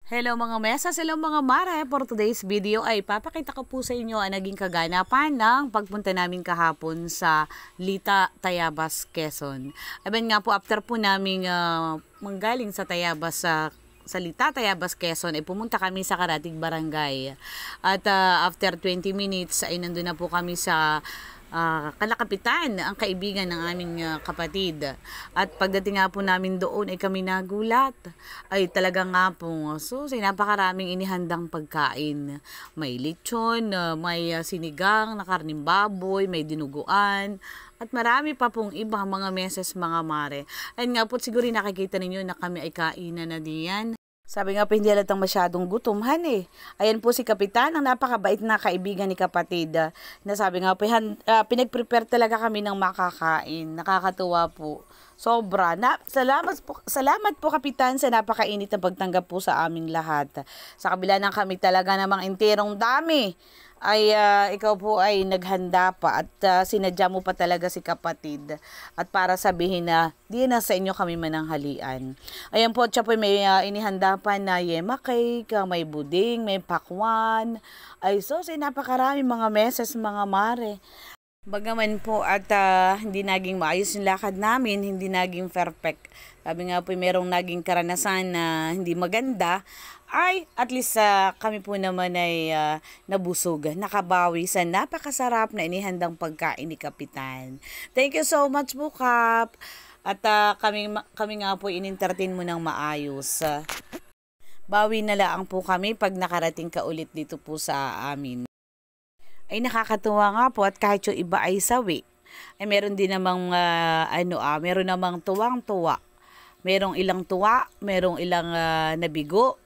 Hello mga mesas, hello mga mare. For today's video ay papakita ko po sa inyo ang naging kaganapan ng pagpunta namin kahapon sa Lita, Tayabas, Quezon. Aban nga po, after po namin manggaling sa Tayabas sa Lita, Tayabas, Quezon ay pumunta kami sa Karatig Barangay. At after 20 minutes ay nandun na po kami sa kalakapitan, ang kaibigan ng aming kapatid. At pagdating nga po namin doon ay kami nagulat. Ay talaga nga po, napakaraming inihandang pagkain. May lechon, may sinigang na karning baboy, may dinuguan, at marami pa pong ibang mga meses, mga mare. Ayun nga po, siguro nakikita ninyo na kami ay kainan na diyan. Sabi nga po, hindi halatang masyadong gutomhan eh. Ayan po si Kapitan, ang napakabait na kaibigan ni kapatid. Na sabi nga po, pinag-prepare talaga kami ng makakain. Nakakatuwa po. Sobra. Salamat po Kapitan sa napakainit na pagtanggap po sa aming lahat. Sa kabila ng kami talaga namang enterong dami, ay ikaw po ay naghanda pa at sinadya mo pa talaga si kapatid at para sabihin na di na sa inyo kami mananghalian. Ayan po, siya po may inihanda pa na yema cake, may buding, may pakwan. Ay napakarami mga meses, mga mare. Bagaman po at hindi naging maayos yung lakad namin, hindi naging perfect. Sabi nga po, merong naging karanasan na hindi maganda, ay at least kami po naman ay nabusog, nakabawi sa napakasarap na inihandang pagkain ni Kapitan. Thank you so much po, Kap. At kami nga po in-entertain mo ng maayos. Bawi na lang po kami pag nakarating ka ulit dito po sa amin. Ay nakakatuwa nga po at kahit yung iba ay sawi, ay meron din namang meron namang tuwang-tuwa. Merong ilang tuwa, merong ilang nabigo.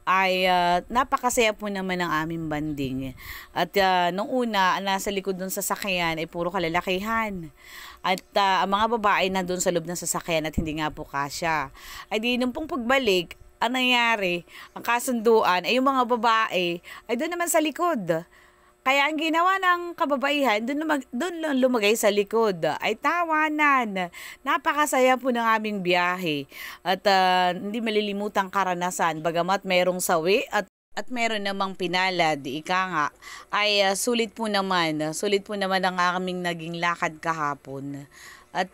Ay napakasaya po naman ang aming banding. At nung una, nasa likod dun sa sasakyan ay puro kalalakihan. At ang mga babae na dun sa loob ng sasakyan at hindi nga po kasya. Ay di nung pong pagbalik, ang nangyari, ang kasunduan ay yung mga babae ay doon naman sa likod. Kaya ang ginawa ng kababaihan, doon lumagay sa likod, ay tawanan. Napakasaya po ng aming biyahe. At hindi malilimutang karanasan, bagamat mayroong sawi at meron namang pinalad, ika nga, ay sulit po naman ang aming naging lakad kahapon. At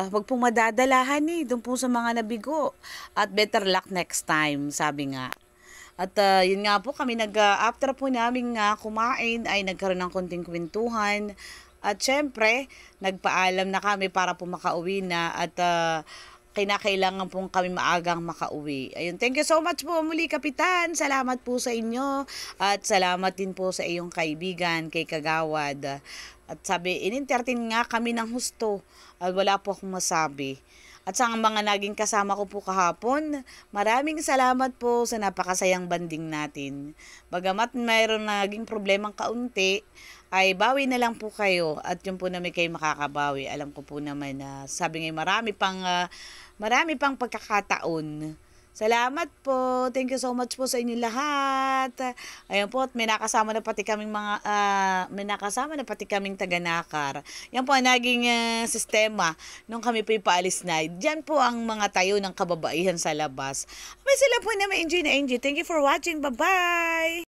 wag pong madadalahan doon po sa mga nabigo. At better luck next time, sabi nga. At yun nga po, kami after po namin kumain ay nagkaroon ng konting kwentuhan. At syempre, nagpaalam na kami para po makauwi na at kinakailangan po kami maagang makauwi. Ayun, thank you so much po muli Kapitan. Salamat po sa inyo at salamat din po sa iyong kaibigan kay Kagawad. At sabi, in-entertain nga kami ng husto at wala po akong masabi. At sa mga naging kasama ko po kahapon, maraming salamat po sa napakasayang banding natin. Bagamat mayroon naging problemang kaunti, ay bawi na lang po kayo at yun po na may kayo makakabawi. Alam ko po naman na sabi ngayon marami pang pagkakataon. Salamat po. Thank you so much po sa inyo lahat. Ayun po, at may nakasama na pati kaming taga-Nakar. Yan po ang naging sistema nung kami po ipaalis na. Diyan po ang mga tayo ng kababaihan sa labas. May sila po na ma-enjoy na enjoy. Thank you for watching. Bye-bye!